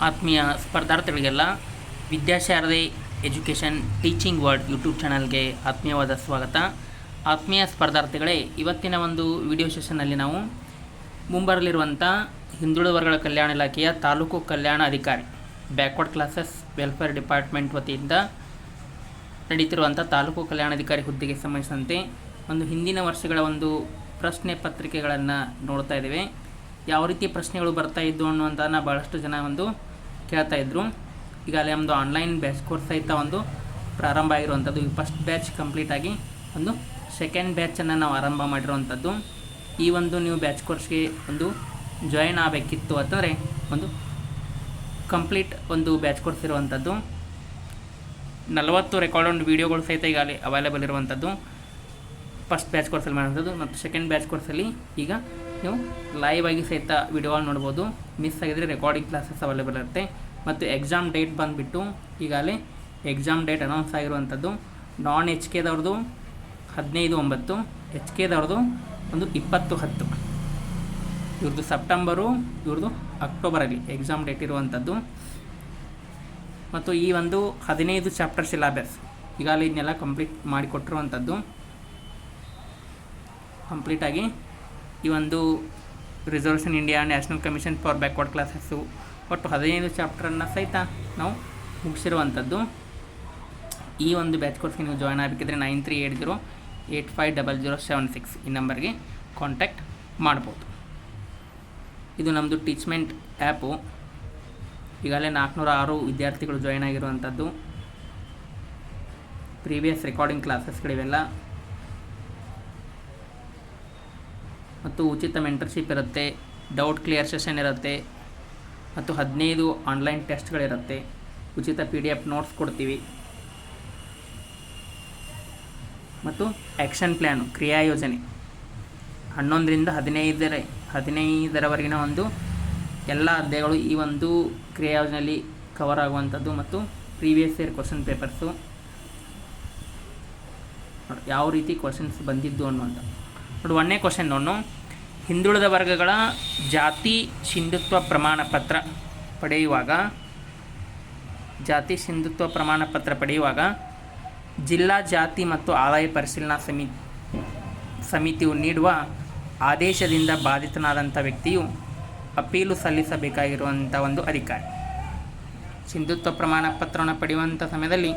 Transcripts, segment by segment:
ಆತ್ಮೀಯ ಸ್ಪರ್ಧಾರ್ಥಿಗಳಿಗೆಲ್ಲ Vidyasharade education teaching world YouTube ಚಾನಲ್ಗೆ ಆತ್ಮೀಯವಾದ ಸ್ವಾಗತ. ಆತ್ಮೀಯ ಸ್ಪರ್ಧಾರ್ಥಿಗಳೇ, ಇವತ್ತಿನ ಒಂದು ವಿಡಿಯೋ ಸೆಷನ್ನಲ್ಲಿ ನಾವು ಮುಂಬರಲಿರುವಂಥ ಹಿಂದುಳಿದ ವರ್ಗಗಳ ಕಲ್ಯಾಣ ಇಲಾಖೆಯ ತಾಲೂಕು ಕಲ್ಯಾಣ ಅಧಿಕಾರಿ ಬ್ಯಾಕ್ವರ್ಡ್ ಕ್ಲಾಸಸ್ ವೆಲ್ಫೇರ್ ಡಿಪಾರ್ಟ್ಮೆಂಟ್ ವತಿಯಿಂದ ನಡೀತಿರುವಂಥ ತಾಲೂಕು ಕಲ್ಯಾಣಾಧಿಕಾರಿ ಹುದ್ದೆಗೆ ಸಂಬಂಧಿಸಿದಂತೆ ಒಂದು ಹಿಂದಿನ ವರ್ಷಗಳ ಒಂದು ಪ್ರಶ್ನೆ ಪತ್ರಿಕೆಗಳನ್ನು ನೋಡ್ತಾ ಇದ್ದೇವೆ. ಯಾವ ರೀತಿ ಪ್ರಶ್ನೆಗಳು ಬರ್ತಾ ಇದ್ದು ಅನ್ನುವಂಥದ್ದನ್ನು ಭಾಳಷ್ಟು ಜನ ಒಂದು ಕೇಳ್ತಾ ಇದ್ದರು. ಈಗಾಗಲೇ ನಮ್ಮದು ಆನ್ಲೈನ್ ಬ್ಯಾಚ್ ಕೋರ್ಸ್ ಸಹಿತ ಒಂದು ಪ್ರಾರಂಭ ಆಗಿರುವಂಥದ್ದು. ಈ ಫಸ್ಟ್ ಬ್ಯಾಚ್ ಕಂಪ್ಲೀಟ್ ಆಗಿ ಒಂದು ಸೆಕೆಂಡ್ ಬ್ಯಾಚನ್ನು ನಾವು ಆರಂಭ ಮಾಡಿರುವಂಥದ್ದು. ಈ ಒಂದು ನೀವು ಬ್ಯಾಚ್ ಕೋರ್ಸ್ಗೆ ಒಂದು ಜಾಯಿನ್ ಆಗಬೇಕಿತ್ತು ಅಂತಂದರೆ ಒಂದು ಕಂಪ್ಲೀಟ್ ಒಂದು ಬ್ಯಾಚ್ ಕೋರ್ಸ್ ಇರುವಂಥದ್ದು. 40 ರೆಕಾರ್ಡ್ ವೀಡಿಯೋಗಳು ಸಹಿತ ಈಗಾಗಲೇ ಅವೈಲೇಬಲ್ ಇರುವಂಥದ್ದು ಫಸ್ಟ್ ಬ್ಯಾಚ್ ಕೋರ್ಸಲ್ಲಿ ಮಾಡುವಂಥದ್ದು. ಮತ್ತು ಸೆಕೆಂಡ್ ಬ್ಯಾಚ್ ಕೋರ್ಸಲ್ಲಿ ಈಗ ನೀವು ಲೈವ್ ಆಗಿ ಸಹಿತ ವಿಡಿಯೋಗಳು ನೋಡ್ಬೋದು. ಮಿಸ್ ಆಗಿದರೆ ರೆಕಾರ್ಡಿಂಗ್ ಕ್ಲಾಸಸ್ ಅವೈಲೇಬಲ್ ಇರುತ್ತೆ. ಮತ್ತು ಎಕ್ಸಾಮ್ ಡೇಟ್ ಬಂದುಬಿಟ್ಟು ಈಗಾಗಲೇ ಎಕ್ಸಾಮ್ ಡೇಟ್ ಅನೌನ್ಸ್ ಆಗಿರುವಂಥದ್ದು. ನಾನ್ ಎಚ್ ಕೆದವ್ರದ್ದು 15/9, ಎಚ್ ಕೆದವ್ರದ್ದು ಒಂದು 20/10. ಇವ್ರದ್ದು ಸೆಪ್ಟೆಂಬರು, ಇವ್ರದ್ದು ಅಕ್ಟೋಬರಲ್ಲಿ ಎಕ್ಸಾಮ್ ಡೇಟ್ ಇರುವಂಥದ್ದು. ಮತ್ತು ಈ ಒಂದು 15 ಚಾಪ್ಟರ್ ಸಿಲೆಬಸ್ ಈಗಾಗಲೇ ಇದನ್ನೆಲ್ಲ ಕಂಪ್ಲೀಟ್ ಮಾಡಿಕೊಟ್ಟಿರುವಂಥದ್ದು. ಕಂಪ್ಲೀಟಾಗಿ ಈ ಒಂದು reservation India national commission for backward classes ಒಟ್ಟು 15 ಚಾಪ್ಟರನ್ನು ಸಹಿತ ನಾವು ಮುಗಿಸಿರುವಂಥದ್ದು. ಈ ಒಂದು ಬ್ಯಾಚ್ ಕೋರ್ಸ್ಗೆ ನೀವು ಜಾಯ್ನ್ ಆಗಬೇಕಿದ್ರೆ 9380850076 ಈ ನಂಬರ್ಗೆ ಕಾಂಟ್ಯಾಕ್ಟ್ ಮಾಡ್ಬೋದು. ಇದು ನಮ್ಮದು ಟೀಚ್ಮೆಂಟ್ ಆ್ಯಪು. ಈಗಾಗಲೇ 406 ವಿದ್ಯಾರ್ಥಿಗಳು ಜಾಯ್ನ್ ಆಗಿರುವಂಥದ್ದು. ಪ್ರೀವಿಯಸ್ ರೆಕಾರ್ಡಿಂಗ್ ಕ್ಲಾಸಸ್ಗಳಿವೆಲ್ಲ. ಮತ್ತು ಉಚಿತ ಮೆಂಟರ್ಶಿಪ್ ಇರುತ್ತೆ, ಡೌಟ್ ಕ್ಲಿಯರ್ ಸೆಷನ್ ಇರುತ್ತೆ, ಮತ್ತು 15 ಆನ್ಲೈನ್ ಟೆಸ್ಟ್ಗಳಿರುತ್ತೆ. ಉಚಿತ PDF ನೋಟ್ಸ್ ಕೊಡ್ತೀವಿ. ಮತ್ತು ಆ್ಯಕ್ಷನ್ ಪ್ಲ್ಯಾನು ಕ್ರಿಯಾ ಯೋಜನೆ 11ರಿಂದ 15ರವರೆಗಿನ ಒಂದು ಎಲ್ಲ ಅಧ್ಯಾಯಗಳು ಈ ಒಂದು ಕ್ರಿಯಾ ಯೋಜನೆಯಲ್ಲಿ ಕವರ್ ಆಗುವಂಥದ್ದು. ಮತ್ತು ಪ್ರೀವಿಯಸ್ ಇಯರ್ ಕ್ವಶನ್ ಪೇಪರ್ಸು ಯಾವ ರೀತಿ ಕ್ವಶನ್ಸ್ ಬಂದಿದ್ದು ಅನ್ನುವಂಥ ನೋಡಿ. 1ನೇ ಕ್ವಶನ್ನು, ಹಿಂದುಳಿದ ವರ್ಗಗಳ ಜಾತಿ ಸಿಂಧುತ್ವ ಪ್ರಮಾಣ ಪತ್ರ ಪಡೆಯುವಾಗ ಜಿಲ್ಲಾ ಜಾತಿ ಮತ್ತು ಆದಾಯ ಪರಿಶೀಲನಾ ಸಮಿತಿಯು ನೀಡುವ ಆದೇಶದಿಂದ ಬಾಧಿತನಾದಂಥ ವ್ಯಕ್ತಿಯು ಅಪೀಲು ಸಲ್ಲಿಸಬೇಕಾಗಿರುವಂಥ ಒಂದು ಅಧಿಕಾರಿ. ಸಿಂಧುತ್ವ ಪ್ರಮಾಣ ಪತ್ರವನ್ನು ಪಡೆಯುವಂಥ ಸಮಯದಲ್ಲಿ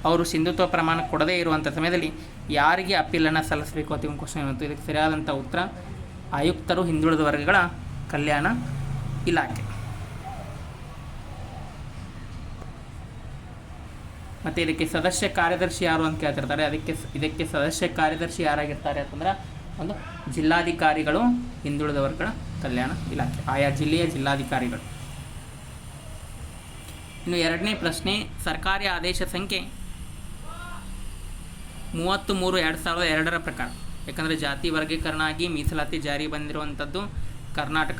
ಅವರು ಸಿಂಧುತ್ವ ಪ್ರಮಾಣ ಕೊಡದೇ ಇರುವಂಥ ಸಮಯದಲ್ಲಿ ಯಾರಿಗೆ ಅಪೀಲನ್ನು ಸಲ್ಲಿಸಬೇಕು ಅಂತ ಒಂದು ಕ್ವಶನ್ ಇರುತ್ತೆ. ಇದಕ್ಕೆ ಸರಿಯಾದಂಥ ಉತ್ತರ ಆಯುಕ್ತರು, ಹಿಂದುಳಿದ ವರ್ಗಗಳ ಕಲ್ಯಾಣ ಇಲಾಖೆ. ಮತ್ತು ಇದಕ್ಕೆ ಸದಸ್ಯ ಕಾರ್ಯದರ್ಶಿ ಯಾರು ಅಂತ ಕೇಳ್ತಿರ್ತಾರೆ. ಇದಕ್ಕೆ ಸದಸ್ಯ ಕಾರ್ಯದರ್ಶಿ ಯಾರಾಗಿರ್ತಾರೆ ಅಂತಂದ್ರೆ ಒಂದು ಜಿಲ್ಲಾಧಿಕಾರಿಗಳು, ಹಿಂದುಳಿದ ವರ್ಗಗಳ ಕಲ್ಯಾಣ ಇಲಾಖೆ, ಆಯಾ ಜಿಲ್ಲೆಯ ಜಿಲ್ಲಾಧಿಕಾರಿಗಳು. ಇನ್ನು 2ನೇ ಪ್ರಶ್ನೆ, ಸರ್ಕಾರಿ ಆದೇಶ ಸಂಖ್ಯೆ 33/2002 ಪ್ರಕಾರ, ಯಾಕಂದರೆ ಜಾತಿ ವರ್ಗೀಕರಣ ಆಗಿ ಮೀಸಲಾತಿ ಜಾರಿ ಬಂದಿರುವಂಥದ್ದು ಕರ್ನಾಟಕ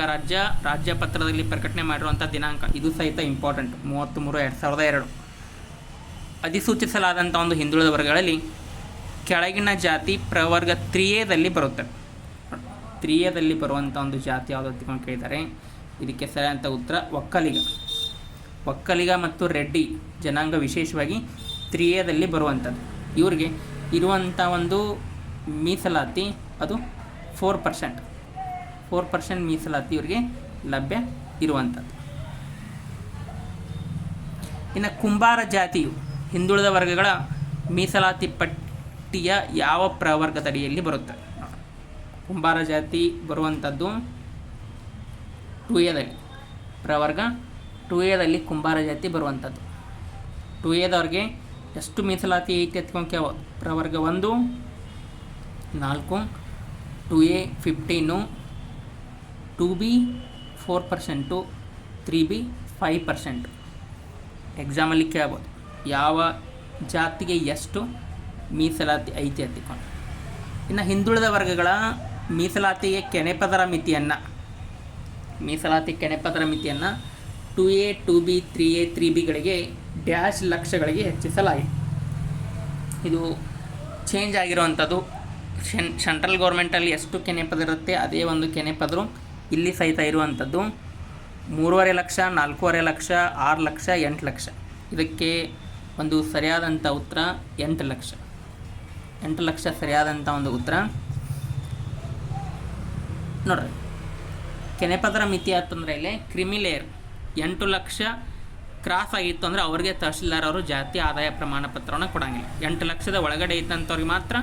ರಾಜ್ಯ ಪತ್ರದಲ್ಲಿ ಪ್ರಕಟಣೆ ಮಾಡಿರುವಂಥ ದಿನಾಂಕ ಇದು ಸಹಿತ ಇಂಪಾರ್ಟೆಂಟ್. 33/2002 ಅಧಿಸೂಚಿಸಲಾದಂಥ ಒಂದು ಹಿಂದುಳಿದ ವರ್ಗಗಳಲ್ಲಿ ಕೆಳಗಿನ ಜಾತಿ ಪ್ರವರ್ಗ 3Aದಲ್ಲಿ ಬರುತ್ತದೆ. 3Aದಲ್ಲಿ ಬರುವಂಥ ಒಂದು ಜಾತಿ ಯಾವುದು ಅಂತ ಕೇಳಿದ್ದಾರೆ. ಇದಕ್ಕೆ ಸರಿಯಾದಂಥ ಉತ್ತರ ಒಕ್ಕಲಿಗ ಮತ್ತು ರೆಡ್ಡಿ ಜನಾಂಗ ವಿಶೇಷವಾಗಿ 3Aದಲ್ಲಿ ಬರುವಂಥದ್ದು. ಇವರಿಗೆ ಇರುವಂಥ ಒಂದು ಮೀಸಲಾತಿ ಅದು 4% ಮೀಸಲಾತಿ ಇವರಿಗೆ ಲಭ್ಯ ಇರುವಂಥದ್ದು. ಇನ್ನು ಕುಂಬಾರ ಜಾತಿಯು ಹಿಂದುಳಿದ ವರ್ಗಗಳ ಮೀಸಲಾತಿ ಪಟ್ಟಿಯ ಯಾವ ಪ್ರವರ್ಗದಡಿಯಲ್ಲಿ ಬರುತ್ತದೆ? ಕುಂಬಾರ ಜಾತಿ ಬರುವಂಥದ್ದು 2Aದಲ್ಲಿ, ಪ್ರವರ್ಗ 2Aದಲ್ಲಿ ಕುಂಬಾರ ಜಾತಿ ಬರುವಂಥದ್ದು. 2Aದವ್ರಿಗೆ ಎಷ್ಟು ಮೀಸಲಾತಿ ಐತಿ ಎತ್ಕೊಂಡು ಕೇಳ್ಬೋದು. ಪ್ರವರ್ಗ 1 4, 2A 15, 2B 4%, 3B 5%. ಎಕ್ಸಾಮಲ್ಲಿ ಕೇಳ್ಬೋದು ಯಾವ ಜಾತಿಗೆ ಎಷ್ಟು ಮೀಸಲಾತಿ ಐತಿ ಎತ್ತಿಕೊಂಡು. ಇನ್ನು ಹಿಂದುಳಿದ ವರ್ಗಗಳ ಮೀಸಲಾತಿ ಕೆನೆಪದರ ಮಿತಿಯನ್ನು 2A, 2B, 3A, 3Bಗಳಿಗೆ ಡ್ಯಾಶ್ ಲಕ್ಷಗಳಿಗೆ ಹೆಚ್ಚಿಸಲಾಗಿದೆ. ಇದು ಚೇಂಜ್ ಆಗಿರುವಂಥದ್ದು. ಸೆಂಟ್ರಲ್ ಗೌರ್ಮೆಂಟಲ್ಲಿ ಎಷ್ಟು ಕೆನೆಪದ ಇರುತ್ತೆ ಅದೇ ಒಂದು ಕೆನೆಪದರು ಇಲ್ಲಿ ಸಹಿತ ಇರುವಂಥದ್ದು. 3.5 ಲಕ್ಷ, 4.5 ಲಕ್ಷ, 6 ಲಕ್ಷ, 8 ಲಕ್ಷ. ಇದಕ್ಕೆ ಒಂದು ಸರಿಯಾದಂಥ ಉತ್ತರ 8 ಲಕ್ಷ. 8 ಲಕ್ಷ ಸರಿಯಾದಂಥ ಒಂದು ಉತ್ತರ. ನೋಡ್ರಿ, ಕೆನೆಪದರ ಮಿತಿ ಆಯ್ತಂದರೆ ಇಲ್ಲಿ ಕ್ರಿಮಿಲೇಯರ್ 8 ಲಕ್ಷ ಕ್ರಾಸ್ ಆಗಿತ್ತು ಅಂದರೆ ಅವ್ರಿಗೆ ತಹಶೀಲ್ದಾರ್ ಅವರು ಜಾತಿ ಆದಾಯ ಪ್ರಮಾಣ ಪತ್ರವನ್ನು ಕೊಡೋಂಗಿಲ್ಲ. 8 ಲಕ್ಷದ ಒಳಗಡೆ ಇದ್ದಂಥವ್ರಿಗೆ ಮಾತ್ರ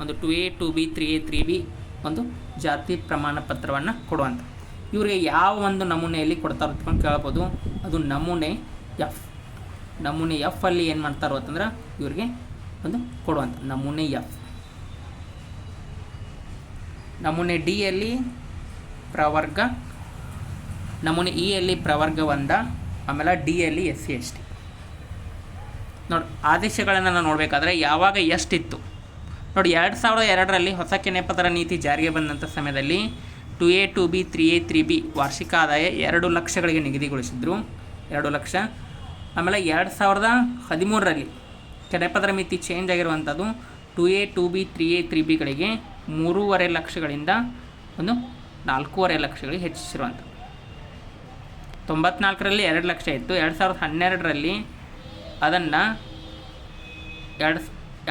ಒಂದು 2A 2B 3A 3B ಒಂದು ಜಾತಿ ಪ್ರಮಾಣ ಪತ್ರವನ್ನು ಕೊಡುವಂಥ. ಇವರಿಗೆ ಯಾವ ಒಂದು ನಮೂನೆಯಲ್ಲಿ ಕೊಡ್ತಾರೋ ಅಂತ ಕೇಳ್ಬೋದು. ಅದು ನಮೂನೆ ಎಫ್. ನಮೂನೆ ಎಫ್ ಅಲ್ಲಿ ಏನು ಮಾಡ್ತಾರೋ ಅಂತಂದ್ರೆ ಇವರಿಗೆ ಒಂದು ಕೊಡುವಂಥ ನಮೂನೆ ಎಫ್. ನಮೂನೆ ಡಿ ಯಲ್ಲಿ ಪ್ರವರ್ಗ, ನಮೂನೆ ಇ ಯಲ್ಲಿ ಪ್ರವರ್ಗ 1, ಆಮೇಲೆ ಡಿ ಯಲ್ಲಿ SC ST. ನೋಡಿ, ಆದೇಶಗಳನ್ನು ನಾವು ನೋಡಬೇಕಾದ್ರೆ ಯಾವಾಗ ಎಷ್ಟಿತ್ತು ನೋಡಿ, 2002ರಲ್ಲಿ ಹೊಸ ಕೆನೆಪದರ ನೀತಿ ಜಾರಿಗೆ ಬಂದಂಥ ಸಮಯದಲ್ಲಿ 2A 2B 3A 3B ವಾರ್ಷಿಕ ಆದಾಯ 2 ಲಕ್ಷಗಳಿಗೆ ನಿಗದಿಗೊಳಿಸಿದ್ರು. 2 ಲಕ್ಷ. ಆಮೇಲೆ 2013ರಲ್ಲಿ ಕೆನೆಪದರ ಮಿತಿ ಚೇಂಜ್ ಆಗಿರುವಂಥದ್ದು 2A 2B 3A 3Bಗಳಿಗೆ 3.5 ಲಕ್ಷಗಳಿಂದ ಒಂದು 4.5 ಲಕ್ಷಗಳಿಗೆ ಹೆಚ್ಚಿಸಿರುವಂಥದ್ದು. 94ರಲ್ಲಿ 2 ಲಕ್ಷ ಇತ್ತು. 2012ರಲ್ಲಿ ಅದನ್ನು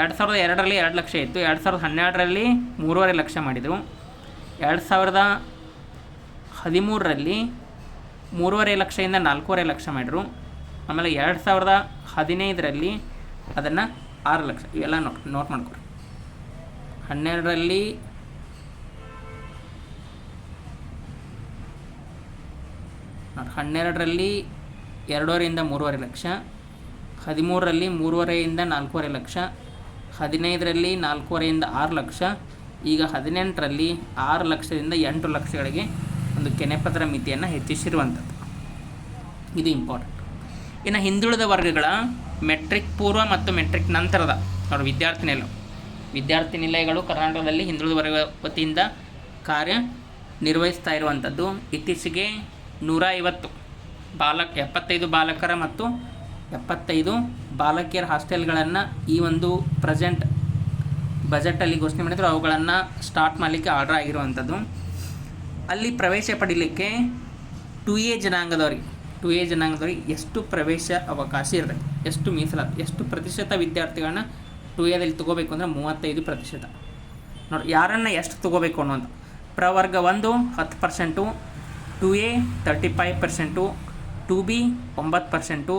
2002ರಲ್ಲಿ 2 ಲಕ್ಷ ಇತ್ತು. 2012ರಲ್ಲಿ 3.5 ಲಕ್ಷ ಮಾಡಿದರು. 2013ರಲ್ಲಿ 3.5 ಲಕ್ಷದಿಂದ 4.5 ಲಕ್ಷ ಮಾಡಿದರು. ಆಮೇಲೆ 2015ರಲ್ಲಿ ಅದನ್ನು 6 ಲಕ್ಷ. ಇವೆಲ್ಲ ನೋಟ್ ಮಾಡ್ಕೊರಿ. 12ರಲ್ಲಿ 2.5ರಿಂದ 3.5 ಲಕ್ಷ, 13ರಲ್ಲಿ 3.5ರಿಂದ 4.5 ಲಕ್ಷ, 15ರಲ್ಲಿ 4.5ರಿಂದ 6 ಲಕ್ಷ, ಈಗ 18ರಲ್ಲಿ 6 ಲಕ್ಷದಿಂದ 8 ಲಕ್ಷಗಳಿಗೆ ಒಂದು ಕೆನೆಪದರ ಮಿತಿಯನ್ನು ಹೆಚ್ಚಿಸಿರುವಂಥದ್ದು. ಇದು ಇಂಪಾರ್ಟೆಂಟ್. ಇನ್ನು ಹಿಂದುಳಿದ ವರ್ಗಗಳ ಮೆಟ್ರಿಕ್ ಪೂರ್ವ ಮತ್ತು ಮೆಟ್ರಿಕ್ ನಂತರದ ವಿದ್ಯಾರ್ಥಿ ನಿಲಯಗಳು ಕರ್ನಾಟಕದಲ್ಲಿ ಹಿಂದುಳಿದ ವರ್ಗ ವತಿಯಿಂದ ಕಾರ್ಯನಿರ್ವಹಿಸ್ತಾ ಇರುವಂಥದ್ದು. ಇತ್ತೀಚೆಗೆ 75 ಬಾಲಕರ ಮತ್ತು 75 ಬಾಲಕಿಯರ ಹಾಸ್ಟೆಲ್ಗಳನ್ನು ಈ ಒಂದು ಪ್ರೆಸೆಂಟ್ ಬಜೆಟಲ್ಲಿ ಘೋಷಣೆ ಮಾಡಿದ್ರು. ಅವುಗಳನ್ನು ಸ್ಟಾರ್ಟ್ ಮಾಡಲಿಕ್ಕೆ ಆರ್ಡರ್ ಆಗಿರುವಂಥದ್ದು. ಅಲ್ಲಿ ಪ್ರವೇಶ ಪಡೀಲಿಕ್ಕೆ 2A ಜನಾಂಗದವರಿಗೆ ಎಷ್ಟು ಪ್ರವೇಶ ಅವಕಾಶ ಇರ್ತದೆ, ಎಷ್ಟು ಮೀಸಲಾತಿ, ಎಷ್ಟು ಪ್ರತಿಶತ ವಿದ್ಯಾರ್ಥಿಗಳನ್ನ 2Aದಲ್ಲಿ ತೊಗೋಬೇಕು ಅಂದರೆ 35%. ನೋಡಿ, ಯಾರನ್ನು ಎಷ್ಟು ತೊಗೋಬೇಕು ಅನ್ನೋದು. ಪ್ರವರ್ಗ 1 10%, 2A 35%, 2B 9%,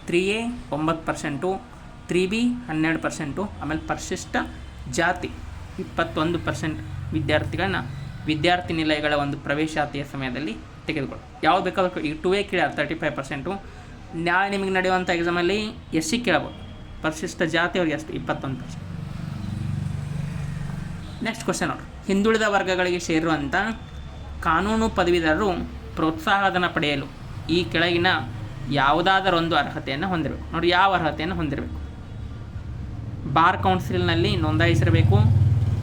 3A 9%, 3B 12%, ಆಮೇಲೆ ಪರಿಶಿಷ್ಟ ಜಾತಿ 21% ವಿದ್ಯಾರ್ಥಿಗಳನ್ನ ವಿದ್ಯಾರ್ಥಿ ನಿಲಯಗಳ ಒಂದು ಪ್ರವೇಶಾತಿಯ ಸಮಯದಲ್ಲಿ ತೆಗೆದುಕೊಳ್ಳಿ. ಯಾವ್ದು ಬೇಕಾದರೂ ಈಗ 2A ಕೇಳ್ಯಾರ 35%, ನಾಳೆ ನಿಮಗೆ ನಡೆಯುವಂಥ ಎಕ್ಸಾಮಲ್ಲಿ SC ಕೇಳಬಹುದು. ಪರಿಶಿಷ್ಟ ಜಾತಿಯವ್ರಿಗೆ ಎಷ್ಟು 21%. ನೆಕ್ಸ್ಟ್ ಕ್ವಶನ್ ನೋಡಿ, ಹಿಂದುಳಿದ ವರ್ಗಗಳಿಗೆ ಸೇರಿರುವಂಥ ಕಾನೂನು ಪದವೀಧರರು ಪ್ರೋತ್ಸಾಹಧನ ಪಡೆಯಲು ಈ ಕೆಳಗಿನ ಯಾವುದಾದರೊಂದು ಅರ್ಹತೆಯನ್ನು ಹೊಂದಿರಬೇಕು. ನೋಡಿ, ಯಾವ ಅರ್ಹತೆಯನ್ನು ಹೊಂದಿರಬೇಕು? ಬಾರ್ ಕೌನ್ಸಿಲ್ನಲ್ಲಿ ನೋಂದಾಯಿಸಿರಬೇಕು,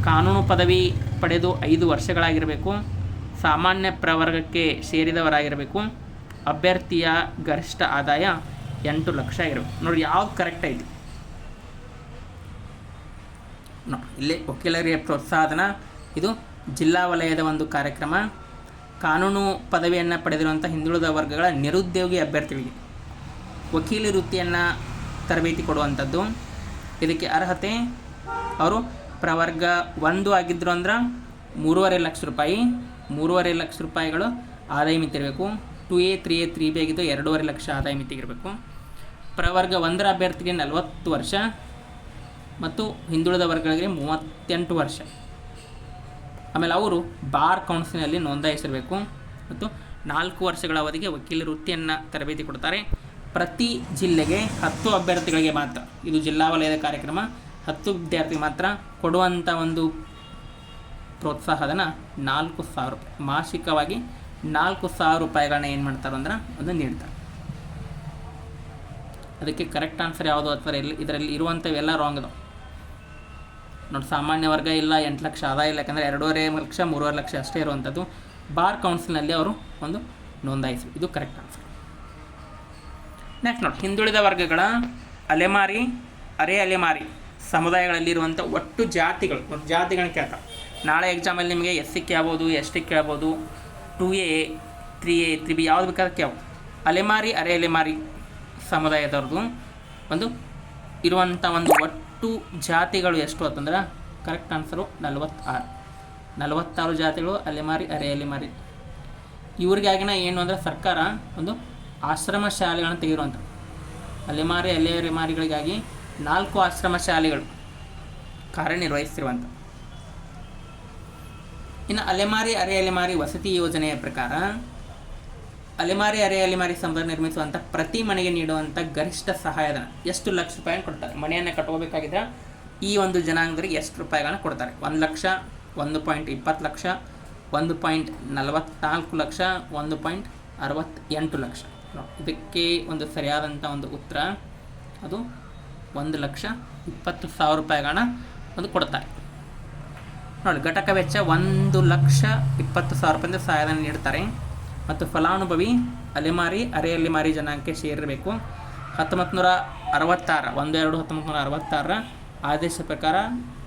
ಕಾನೂನು ಪದವಿ ಪಡೆದು 5 ವರ್ಷಗಳಾಗಿರಬೇಕು, ಸಾಮಾನ್ಯ ಪ್ರವರ್ಗಕ್ಕೆ ಸೇರಿದವರಾಗಿರಬೇಕು, ಅಭ್ಯರ್ಥಿಯ ಗರಿಷ್ಠ ಆದಾಯ 8 ಲಕ್ಷ ಆಗಿರಬೇಕು. ನೋಡಿ, ಯಾವ್ದು ಕರೆಕ್ಟ್ ಐತಿ ನೋಡಿ. ಇಲ್ಲಿ ವಕೀಲರಿಗೆ ಪ್ರೋತ್ಸಾಹಧನ, ಇದು ಜಿಲ್ಲಾ ವಲಯದ ಒಂದು ಕಾರ್ಯಕ್ರಮ. ಕಾನೂನು ಪದವಿಯನ್ನು ಪಡೆದಿರುವಂಥ ಹಿಂದುಳಿದ ವರ್ಗಗಳ ನಿರುದ್ಯೋಗಿ ಅಭ್ಯರ್ಥಿಗಳಿಗೆ ವಕೀಲಿ ವೃತ್ತಿಯನ್ನು ತರಬೇತಿ ಕೊಡುವಂಥದ್ದು. ಇದಕ್ಕೆ ಅರ್ಹತೆ ಅವರು ಪ್ರವರ್ಗ 1 ಆಗಿದ್ದರು ಅಂದ್ರೆ 3.5 ಲಕ್ಷ ರೂಪಾಯಿ, 3.5 ಲಕ್ಷ ರೂಪಾಯಿಗಳು ಆದಾಯ ಮಿತಿ ಇರಬೇಕು. 2A 3A 3B ಆಗಿದ್ದು 2.5 ಲಕ್ಷ ಆದಾಯ ಮಿತಿ ಇರಬೇಕು. ಪ್ರವರ್ಗ 1ರ ಅಭ್ಯರ್ಥಿಗೆ 40 ವರ್ಷ ಮತ್ತು ಹಿಂದುಳಿದ ವರ್ಗಗಳಿಗೆ 38 ವರ್ಷ. ಆಮೇಲೆ ಅವರು ಬಾರ್ ಕೌನ್ಸಿಲ್ನಲ್ಲಿ ನೋಂದಾಯಿಸಿರಬೇಕು ಮತ್ತು 4 ವರ್ಷಗಳ ಅವಧಿಗೆ ವಕೀಲ ವೃತ್ತಿಯನ್ನು ತರಬೇತಿ ಕೊಡ್ತಾರೆ. ಪ್ರತಿ ಜಿಲ್ಲೆಗೆ 10 ಅಭ್ಯರ್ಥಿಗಳಿಗೆ ಮಾತ್ರ, ಇದು ಜಿಲ್ಲಾ ವಲಯದ ಕಾರ್ಯಕ್ರಮ, 10 ವಿದ್ಯಾರ್ಥಿಗೆ ಮಾತ್ರ ಕೊಡುವಂಥ ಒಂದು ಪ್ರೋತ್ಸಾಹಧನ 4,000 ರೂಪಾಯಿ. ಮಾಸಿಕವಾಗಿ 4,000 ರೂಪಾಯಿಗಳನ್ನ ಏನು ಮಾಡ್ತಾರೆ ಅಂದ್ರೆ ಒಂದು ನೀಡ್ತಾರೆ. ಅದಕ್ಕೆ ಕರೆಕ್ಟ್ ಆನ್ಸರ್ ಯಾವುದು ಅಥವಾ ಇದರಲ್ಲಿ ಇರುವಂಥವೆಲ್ಲ ರಾಂಗ್ ಅದಾವೆ ನೋಡಿ. ಸಾಮಾನ್ಯ ವರ್ಗ ಇಲ್ಲ, 8 ಲಕ್ಷ ಆದಾಯ ಇಲ್ಲ, ಯಾಕಂದರೆ 2.5 ಲಕ್ಷ 3.5 ಲಕ್ಷ ಅಷ್ಟೇ ಇರುವಂಥದ್ದು. ಬಾರ್ ಕೌನ್ಸಿಲ್ನಲ್ಲಿ ಅವರು ಒಂದು ನೋಂದಾಯಿಸಿ, ಇದು ಕರೆಕ್ಟ್ ಆನ್ಸರ್. ನೆಕ್ಸ್ಟ್ ನೋಡಿ, ಹಿಂದುಳಿದ ವರ್ಗಗಳ ಅಲೆಮಾರಿ, ಅರೆ ಅಲೆಮಾರಿ ಸಮುದಾಯಗಳಲ್ಲಿರುವಂಥ ಒಟ್ಟು ಜಾತಿಗಳನ್ನ ಕೇಳ್ತಾರೆ. ನಾಳೆ ಎಕ್ಸಾಮಲ್ಲಿ ನಿಮಗೆ SC ಕೇಳ್ಬೋದು, ST ಕೇಳ್ಬೋದು, 2A 3A 3B ಯಾವುದು ಬೇಕಾದ್ರೆ ಕೇವು. ಅಲೆಮಾರಿ ಅರೆ ಅಲೆಮಾರಿ ಸಮುದಾಯದವ್ರದ್ದು ಒಂದು ಇರುವಂಥ ಒಂದು ಒಟ್ಟು ಜಾತಿಗಳು ಎಷ್ಟು ಅಂತಂದ್ರೆ ಕರೆಕ್ಟ್ ಆನ್ಸರು 46 ಜಾತಿಗಳು ಅಲೆಮಾರಿ ಅರೆ ಅಲೆಮಾರಿ. ಇವ್ರಿಗಾಗಿನ ಏನು ಅಂದರೆ ಸರ್ಕಾರ ಒಂದು ಆಶ್ರಮ ಶಾಲೆಗಳನ್ನು ತೆಗೆದಿರುವಂಥ ಅಲೆಮಾರಿ ಅಲೆ ಅಲೆಮಾರಿಗಳಿಗಾಗಿ 4 ಆಶ್ರಮ ಶಾಲೆಗಳು ಕಾರ್ಯನಿರ್ವಹಿಸ್ತಿರುವಂಥ. ಇನ್ನು ಅಲೆಮಾರಿ ಅರೆ ಅಲೆಮಾರಿ ವಸತಿ ಯೋಜನೆಯ ಪ್ರಕಾರ ಅಲೆಮಾರಿ ಅರೆ ಅಲೆಮಾರಿ ಸಮುದಾಯ ನಿರ್ಮಿಸುವಂಥ ಪ್ರತಿ ಮನೆಗೆ ನೀಡುವಂಥ ಗರಿಷ್ಠ ಸಹಾಯಧನ ಎಷ್ಟು ಲಕ್ಷ ರೂಪಾಯಿಯನ್ನು ಕೊಡ್ತಾರೆ. ಮನೆಯನ್ನು ಕಟ್ಕೋಬೇಕಾಗಿದ್ದರೆ ಈ ಒಂದು ಜನಾಂಗದವರಿಗೆ ಎಷ್ಟು ರೂಪಾಯಿಗಳನ್ನ ಕೊಡ್ತಾರೆ. 1 ಲಕ್ಷ, 1.20 ಲಕ್ಷ, 1.44 ಲಕ್ಷ, 1.68 ಲಕ್ಷ. ಇದಕ್ಕೆ ಒಂದು ಸರಿಯಾದಂಥ ಒಂದು ಉತ್ತರ ಅದು 1,20,000 ರೂಪಾಯಿಗಳನ್ನ ಒಂದು ಕೊಡ್ತಾರೆ. ನೋಡಿ, ಘಟಕ ವೆಚ್ಚ 1,20,000 ರೂಪಾಯಿಂದ ಸಹಾಯಧನ ನೀಡ್ತಾರೆ. ಮತ್ತು ಫಲಾನುಭವಿ ಅಲೆಮಾರಿ ಅರೆ ಅಲೆಮಾರಿ ಜನಾಂಗಕ್ಕೆ ಸೇರಿರಬೇಕು. 1966 ಆದೇಶ ಪ್ರಕಾರ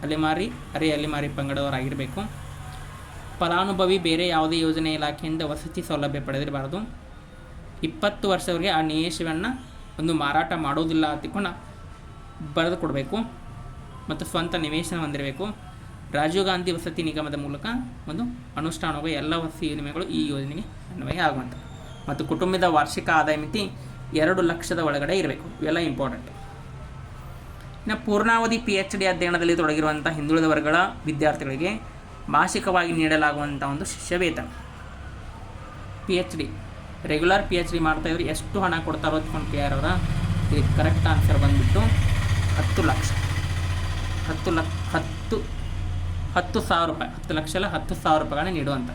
ಅಲೆಮಾರಿ ಅರೆ ಅಲೆಮಾರಿ ಪಂಗಡವರಾಗಿರಬೇಕು. ಫಲಾನುಭವಿ ಬೇರೆ ಯಾವುದೇ ಯೋಜನೆ ಇಲಾಖೆಯಿಂದ ವಸತಿ ಸೌಲಭ್ಯ ಪಡೆದಿರಬಾರ್ದು. 20 ವರ್ಷದವರೆಗೆ ಆ ನಿವೇಶವನ್ನು ಒಂದು ಮಾರಾಟ ಮಾಡೋದಿಲ್ಲ ಅಂತಿಕೊಂಡು ಬರೆದು ಕೊಡಬೇಕು. ಮತ್ತು ಸ್ವಂತ ನಿವೇಶನ ಹೊಂದಿರಬೇಕು. ರಾಜೀವ್ ಗಾಂಧಿ ವಸತಿ ನಿಗಮದ ಮೂಲಕ ಒಂದು ಅನುಷ್ಠಾನವಾಗುವ ಎಲ್ಲ ವಸತಿ ಯೋಜನೆಗಳು ಈ ಯೋಜನೆಗೆ ಅನ್ವಯ ಆಗುವಂಥ. ಮತ್ತು ಕುಟುಂಬದ ವಾರ್ಷಿಕ ಆದಾಯ ಮಿತಿ 2 ಲಕ್ಷದ ಒಳಗಡೆ ಇರಬೇಕು. ಇವೆಲ್ಲ ಇಂಪಾರ್ಟೆಂಟ್. ಇನ್ನು ಪೂರ್ಣಾವಧಿ PhD ಅಧ್ಯಯನದಲ್ಲಿ ತೊಡಗಿರುವಂಥ ಹಿಂದುಳಿದ ವರ್ಗಗಳ ವಿದ್ಯಾರ್ಥಿಗಳಿಗೆ ಮಾಸಿಕವಾಗಿ ನೀಡಲಾಗುವಂಥ ಒಂದು ಶಿಷ್ಯ ವೇತನ. PhD ರೆಗ್ಯುಲರ್ PhD ಮಾಡ್ತಾಯಿದ್ರು ಎಷ್ಟು ಹಣ ಕೊಡ್ತಾರೋ ಅಂದ್ಕೊಂಡು ಕೇರ್ ಅವರ. ಇದಕ್ಕೆ ಕರೆಕ್ಟ್ ಆನ್ಸರ್ ಬಂದುಬಿಟ್ಟು 10 ಲಕ್ಷ. 10,000 ರೂಪಾಯಿ. 10 ಲಕ್ಷ ಅಲ್ಲ, 10,000 ರೂಪಾಯಿಗಳನ್ನ ನೀಡುವಂಥ.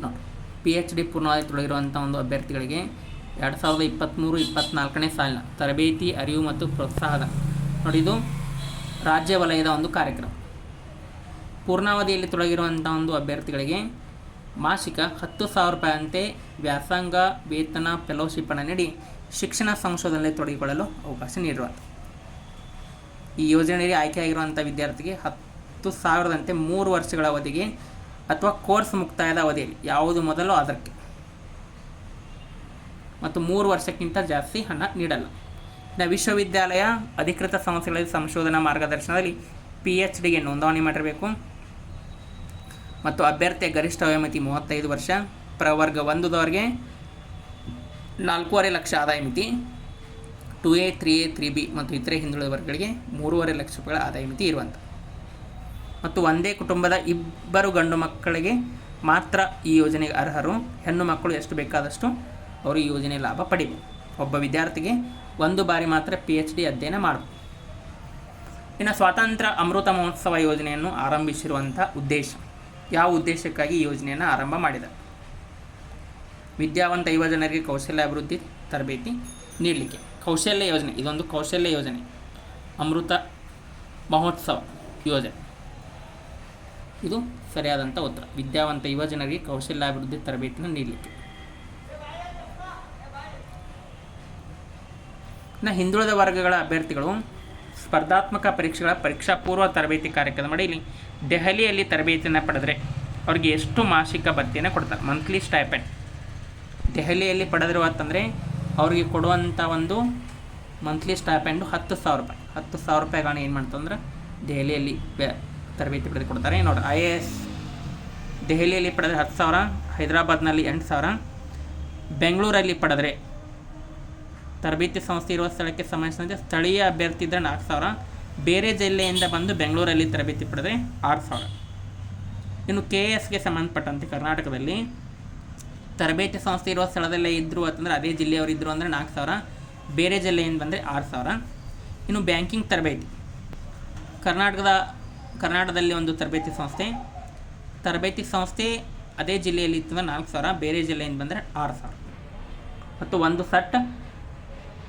ನೋಡಿ, PhD ಪೂರ್ಣವಾಗಿ ತೊಡಗಿರುವಂಥ ಒಂದು ಅಭ್ಯರ್ಥಿಗಳಿಗೆ 2023-24ನೇ ಸಾಲಿನ ತರಬೇತಿ, ಅರಿವು ಮತ್ತು ಪ್ರೋತ್ಸಾಹದ ನೋಡಿ, ಇದು ರಾಜ್ಯ ವಲಯದ ಒಂದು ಕಾರ್ಯಕ್ರಮ. ಪೂರ್ಣಾವಧಿಯಲ್ಲಿ ತೊಡಗಿರುವಂಥ ಒಂದು ಅಭ್ಯರ್ಥಿಗಳಿಗೆ ಮಾಸಿಕ 10,000 ರೂಪಾಯಿಯಂತೆ ವ್ಯಾಸಂಗ ವೇತನ ಫೆಲೋಶಿಪ್ಪನ್ನು ನೀಡಿ ಶಿಕ್ಷಣ ಸಂಶೋಧನೆಯಲ್ಲಿ ತೊಡಗಿಕೊಳ್ಳಲು ಅವಕಾಶ ನೀಡಿರುವಂಥ. ಈ ಯೋಜನೆಯಲ್ಲಿ ಆಯ್ಕೆಯಾಗಿರುವಂಥ ವಿದ್ಯಾರ್ಥಿಗೆ 10,000ದಂತೆ 3 ವರ್ಷಗಳ ಅವಧಿಗೆ ಅಥವಾ ಕೋರ್ಸ್ ಮುಕ್ತಾಯದ ಅವಧಿಯಲ್ಲಿ ಯಾವುದು ಮೊದಲು ಅದಕ್ಕೆ, ಮತ್ತು 3 ವರ್ಷಕ್ಕಿಂತ ಜಾಸ್ತಿ ಹಣ ನೀಡಲ್ಲ. ಇನ್ನು ವಿಶ್ವವಿದ್ಯಾಲಯ ಅಧಿಕೃತ ಸಂಸ್ಥೆಗಳಲ್ಲಿ ಸಂಶೋಧನಾ ಮಾರ್ಗದರ್ಶನದಲ್ಲಿ PhDಗೆ ನೋಂದಣಿ ಮಾಡಿರಬೇಕು. ಮತ್ತು ಅಭ್ಯರ್ಥಿಯ ಗರಿಷ್ಠ ವಯೋಮಿತಿ 35 ವರ್ಷ. ಪ್ರವರ್ಗ 1ದವರೆಗೆ 4.5 ಲಕ್ಷ ಆದಾಯ ಮಿತಿ. 2A 3A 3B ಮತ್ತು ಇತರೆ ಹಿಂದುಳಿದ ವರ್ಗಗಳಿಗೆ 3.5 ಲಕ್ಷ ರೂಪಾಯಿಗಳ ಆದಾಯ ಮಿತಿ ಇರುವಂಥ. ಮತ್ತು ಒಂದೇ ಕುಟುಂಬದ 2 ಗಂಡು ಮಕ್ಕಳಿಗೆ ಮಾತ್ರ ಈ ಯೋಜನೆಗೆ ಅರ್ಹರು. ಹೆಣ್ಣು ಮಕ್ಕಳು ಎಷ್ಟು ಬೇಕಾದಷ್ಟು ಅವರು ಈ ಯೋಜನೆ ಲಾಭ ಪಡಿಬೇಕು. ಒಬ್ಬ ವಿದ್ಯಾರ್ಥಿಗೆ 1 ಬಾರಿ ಮಾತ್ರ PhD ಅಧ್ಯಯನ ಮಾಡಬೇಕು. ಇನ್ನು ಸ್ವಾತಂತ್ರ್ಯ ಅಮೃತ ಮಹೋತ್ಸವ ಯೋಜನೆಯನ್ನು ಆರಂಭಿಸಿರುವಂಥ ಉದ್ದೇಶ, ಯಾವ ಉದ್ದೇಶಕ್ಕಾಗಿ ಈ ಯೋಜನೆಯನ್ನು ಆರಂಭ ಮಾಡಿದ್ದಾರೆ? ವಿದ್ಯಾವಂತ ಯುವ ಜನರಿಗೆ ಕೌಶಲ್ಯ ಅಭಿವೃದ್ಧಿ ತರಬೇತಿ ನೀಡಲಿಕ್ಕೆ. ಕೌಶಲ್ಯ ಯೋಜನೆ, ಇದೊಂದು ಕೌಶಲ್ಯ ಯೋಜನೆ. ಅಮೃತ ಮಹೋತ್ಸವ ಯೋಜನೆ, ಇದು ಸರಿಯಾದಂಥ ಉತ್ತರ. ವಿದ್ಯಾವಂತ ಯುವ ಜನರಿಗೆ ಕೌಶಲ್ಯ ಅಭಿವೃದ್ಧಿ ತರಬೇತಿಯನ್ನು ನೀಡಲಿಕ್ಕೆ. ಇನ್ನು ಹಿಂದುಳಿದ ವರ್ಗಗಳ ಅಭ್ಯರ್ಥಿಗಳು ಸ್ಪರ್ಧಾತ್ಮಕ ಪರೀಕ್ಷೆಗಳ ಪರೀಕ್ಷಾ ಪೂರ್ವ ತರಬೇತಿ ಕಾರ್ಯಕ್ರಮ ಅಡಿಯಲ್ಲಿ ದೆಹಲಿಯಲ್ಲಿ ತರಬೇತಿಯನ್ನು ಪಡೆದರೆ ಅವರಿಗೆ ಎಷ್ಟು ಮಾಸಿಕ ಭತ್ಯೆಯನ್ನು ಕೊಡ್ತಾರೆ? Monthly stipend. ದೆಹಲಿಯಲ್ಲಿ ಪಡೆದಿರುವಂತಂದರೆ ಅವರಿಗೆ ಕೊಡುವಂಥ ಒಂದು ಮಂತ್ಲಿ ಸ್ಟೈಪೆಂಡು 10,000 ರೂಪಾಯಿ. 10,000 ರೂಪಾಯಿಗಳನ್ನ ಏನು ಮಾಡ್ತಂದ್ರೆ ದೆಹಲಿಯಲ್ಲಿ ತರಬೇತಿ ಪಡೆದು ಕೊಡ್ತಾರೆ. ನೋಡಿ, IAS ದೆಹಲಿಯಲ್ಲಿ ಪಡೆದರೆ 10,000, ಹೈದರಾಬಾದ್ನಲ್ಲಿ 8,000, ಬೆಂಗಳೂರಲ್ಲಿ ಪಡೆದರೆ ತರಬೇತಿ ಸಂಸ್ಥೆ ಇರುವ ಸ್ಥಳಕ್ಕೆ ಸಂಬಂಧಿಸಿದಂತೆ ಸ್ಥಳೀಯ ಅಭ್ಯರ್ಥಿ ಇದ್ದರೆ 4,000, ಬೇರೆ ಜಿಲ್ಲೆಯಿಂದ ಬಂದು ಬೆಂಗಳೂರಲ್ಲಿ ತರಬೇತಿ ಪಡೆದರೆ 6,000. ಇನ್ನು KSಗೆ ಸಂಬಂಧಪಟ್ಟಂತೆ ಕರ್ನಾಟಕದಲ್ಲಿ ತರಬೇತಿ ಸಂಸ್ಥೆ ಇರುವ ಸ್ಥಳದಲ್ಲೇ ಇದ್ದರು ಅಂತಂದರೆ ಅದೇ ಜಿಲ್ಲೆಯವರು ಇದ್ದರು ಅಂದರೆ 4,000, ಬೇರೆ ಜಿಲ್ಲೆಯಿಂದ ಬಂದರೆ 6,000. ಇನ್ನು ಬ್ಯಾಂಕಿಂಗ್ ತರಬೇತಿ, ಕರ್ನಾಟಕದಲ್ಲಿ ಒಂದು ತರಬೇತಿ ಸಂಸ್ಥೆ ಅದೇ ಜಿಲ್ಲೆಯಲ್ಲಿ ಇತ್ತು ಅಂದರೆ 4,000, ಬೇರೆ ಜಿಲ್ಲೆಯಿಂದ ಬಂದರೆ 6,000. ಮತ್ತು ಒಂದು ಸೆಟ್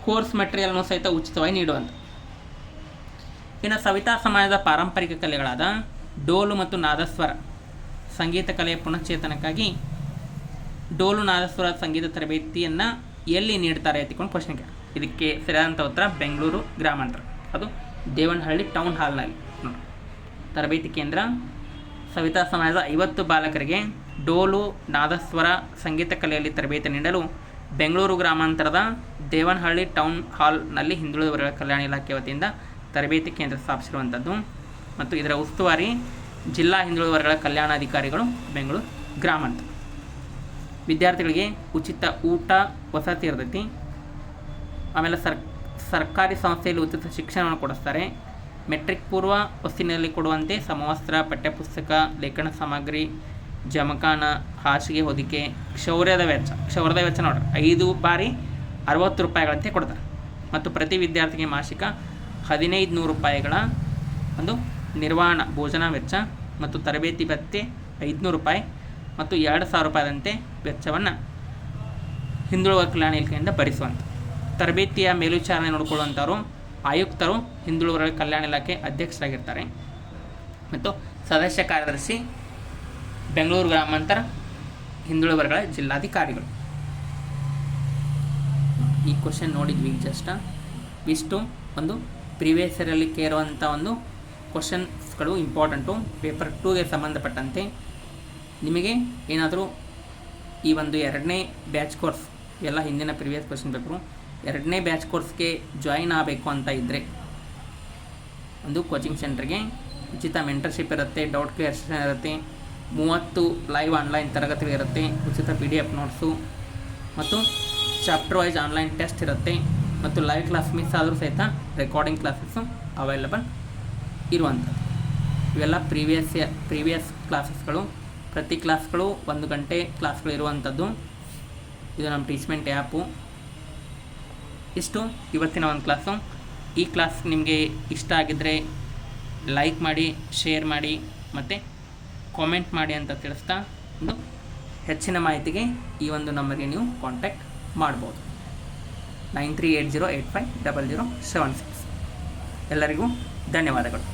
ಕೋರ್ಸ್ ಮೆಟೀರಿಯಲ್ನು ಸಹಿತ ಉಚಿತವಾಗಿ ನೀಡುವಂಥ. ಇನ್ನು ಸವಿತಾ ಸಮಾಜದ ಪಾರಂಪರಿಕ ಕಲೆಗಳಾದ ಡೋಲು ಮತ್ತು ನಾದಸ್ವರ ಸಂಗೀತ ಕಲೆಯ ಪುನಶ್ಚೇತನಕ್ಕಾಗಿ ಡೋಲು ನಾದಸ್ವರ ಸಂಗೀತ ತರಬೇತಿಯನ್ನು ಎಲ್ಲಿ ನೀಡ್ತಾರೆ ಎತ್ತಿಕೊಂಡು ಕ್ವಶನ್ ಕೇಳಿ. ಇದಕ್ಕೆ ಸರಿಯಾದಂಥ ಉತ್ತರ ಬೆಂಗಳೂರು ಗ್ರಾಮಾಂತರ, ಅದು ದೇವನಹಳ್ಳಿ ಟೌನ್ ಹಾಲ್ನಲ್ಲಿ ನೋಡಿ. ತರಬೇತಿ ಕೇಂದ್ರ ಸವಿತಾ ಸಮಾಜದ 50 ಬಾಲಕರಿಗೆ ಡೋಲು ನಾದಸ್ವರ ಸಂಗೀತ ಕಲೆಯಲ್ಲಿ ತರಬೇತಿ ನೀಡಲು ಬೆಂಗಳೂರು ಗ್ರಾಮಾಂತರದ ದೇವನಹಳ್ಳಿ ಟೌನ್ ಹಾಲ್ನಲ್ಲಿ ಹಿಂದುಳಿದ ವರ್ಗಗಳ ಕಲ್ಯಾಣ ಇಲಾಖೆ ವತಿಯಿಂದ ತರಬೇತಿ ಕೇಂದ್ರ ಸ್ಥಾಪಿಸಿರುವಂಥದ್ದು ಮತ್ತು ಇದರ ಉಸ್ತುವಾರಿ ಜಿಲ್ಲಾ ಹಿಂದುಳಿದ ವರ್ಗಗಳ ಕಲ್ಯಾಣಾಧಿಕಾರಿಗಳು ಬೆಂಗಳೂರು ಗ್ರಾಮಾಂತರ. ವಿದ್ಯಾರ್ಥಿಗಳಿಗೆ ಉಚಿತ ಊಟ ವಸತಿ ಇರ್ತೈತಿ. ಆಮೇಲೆ ಸರ್ಕಾರಿ ಸಂಸ್ಥೆಯಲ್ಲಿ ಉಚಿತ ಶಿಕ್ಷಣವನ್ನು ಕೊಡಿಸ್ತಾರೆ. ಮೆಟ್ರಿಕ್ ಪೂರ್ವ ವಸ್ತಿನಲ್ಲಿ ಕೊಡುವಂತೆ ಸಮವಸ್ತ್ರ, ಪಠ್ಯಪುಸ್ತಕ, ಲೇಖನ ಸಾಮಗ್ರಿ, ಜಮಖಾನ, ಹಾಸಿಗೆ ಹೊದಿಕೆ, ಕ್ಷೌರದ ವೆಚ್ಚ ನೋಡ್ರಿ 5 ಬಾರಿ 60 ರೂಪಾಯಿಗಳಂತೆ ಕೊಡ್ತಾರೆ. ಮತ್ತು ಪ್ರತಿ ವಿದ್ಯಾರ್ಥಿಗೆ ಮಾಸಿಕ 1500 ರೂಪಾಯಿಗಳ ಒಂದು ನಿರ್ವಹಣಾ ಭೋಜನ ವೆಚ್ಚ ಮತ್ತು ತರಬೇತಿ ಭತ್ಯೆ 500 ರೂಪಾಯಿ ಮತ್ತು 2000 ರೂಪಾಯಿದಂತೆ ವೆಚ್ಚವನ್ನು ಹಿಂದುಳಿದ ಕಲ್ಯಾಣ ಇಲಾಖೆಯಿಂದ ಭರಿಸುವಂಥ. ತರಬೇತಿಯ ಮೇಲ್ವಿಚಾರಣೆ ನೋಡಿಕೊಳ್ಳುವಂಥವರು ಆಯುಕ್ತರು ಹಿಂದುಳಿದ ವರ್ಗಗಳ ಕಲ್ಯಾಣ ಇಲಾಖೆ ಅಧ್ಯಕ್ಷರಾಗಿರ್ತಾರೆ ಮತ್ತು ಸದಸ್ಯ ಕಾರ್ಯದರ್ಶಿ ಬೆಂಗಳೂರು ಗ್ರಾಮಾಂತರ ಹಿಂದುಳಿದ ವರ್ಗಗಳ ಜಿಲ್ಲಾಧಿಕಾರಿಗಳು. ಈ ಕ್ವಶನ್ ನೋಡಿದ್ವಿ ಜಸ್ಟ್ ಇಷ್ಟು ಒಂದು ಪ್ರೀವಿಯಸ್ ಇಯರಲ್ಲಿ ಕೇಳುವಂಥ ಒಂದು ಕ್ವಶನ್ಸ್ಗಳು ಇಂಪಾರ್ಟೆಂಟು. ಪೇಪರ್ 2ಗೆ ಸಂಬಂಧಪಟ್ಟಂತೆ ನಿಮಗೆ ಏನಾದರೂ ಈ ಒಂದು 2ನೇ ಬ್ಯಾಚ್ ಕೋರ್ಸ್ ಎಲ್ಲ ಹಿಂದಿನ ಪ್ರೀವಿಯಸ್ ಕ್ವಶನ್ ಪೇಪರು 2ನೇ ಬ್ಯಾಚ್ ಕೋರ್ಸ್ಗೆ ಜಾಯಿನ್ ಆಗಬೇಕು ಅಂತ ಇದ್ದರೆ ಒಂದು ಕೋಚಿಂಗ್ ಸೆಂಟರ್ಗೆ ಉಚಿತ ಮೆಂಟರ್ಶಿಪ್ ಇರುತ್ತೆ, ಡೌಟ್ ಕ್ಲಿಯರೇಷನ್ ಇರುತ್ತೆ, 30 ಲೈವ್ ಆನ್ಲೈನ್ ತರಗತಿಗಳಿರುತ್ತೆ, ಉಚಿತ PDF ನೋಟ್ಸು ಮತ್ತು ಚಾಪ್ಟರ್ ವೈಸ್ ಆನ್ಲೈನ್ ಟೆಸ್ಟ್ ಇರುತ್ತೆ ಮತ್ತು ಲೈವ್ ಕ್ಲಾಸ್ ಮಿಸ್ ಆದರೂ ಸಹಿತ ರೆಕಾರ್ಡಿಂಗ್ ಕ್ಲಾಸಸ್ಸು ಅವೈಲಬಲ್ ಇರುವಂಥದ್ದು. ಇವೆಲ್ಲ ಪ್ರೀವಿಯಸ್ ಕ್ಲಾಸಸ್ಗಳು. ಪ್ರತಿ ಕ್ಲಾಸ್ಗಳು 1 ಗಂಟೆ ಕ್ಲಾಸ್ಗಳು ಇರುವಂಥದ್ದು. ಇದು ನಮ್ಮ ಟೀಚ್ಮೆಂಟ್ ಆ್ಯಪು. ಇಷ್ಟು ಇವತ್ತಿನ ಒಂದು ಕ್ಲಾಸು. ಈ ಕ್ಲಾಸ್ ನಿಮಗೆ ಇಷ್ಟ ಆಗಿದ್ದರೆ ಲೈಕ್ ಮಾಡಿ, ಶೇರ್ ಮಾಡಿ ಮತ್ತು ಕಾಮೆಂಟ್ ಮಾಡಿ ಅಂತ ತಿಳಿಸ್ತಾ ಒಂದು ಹೆಚ್ಚಿನ ಮಾಹಿತಿಗೆ ಈ ಒಂದು ನಂಬರ್ಗೆ ನೀವು ಕಾಂಟ್ಯಾಕ್ಟ್ ಮಾಡ್ಬೋದು. 9380850076. ಎಲ್ಲರಿಗೂ ಧನ್ಯವಾದಗಳು.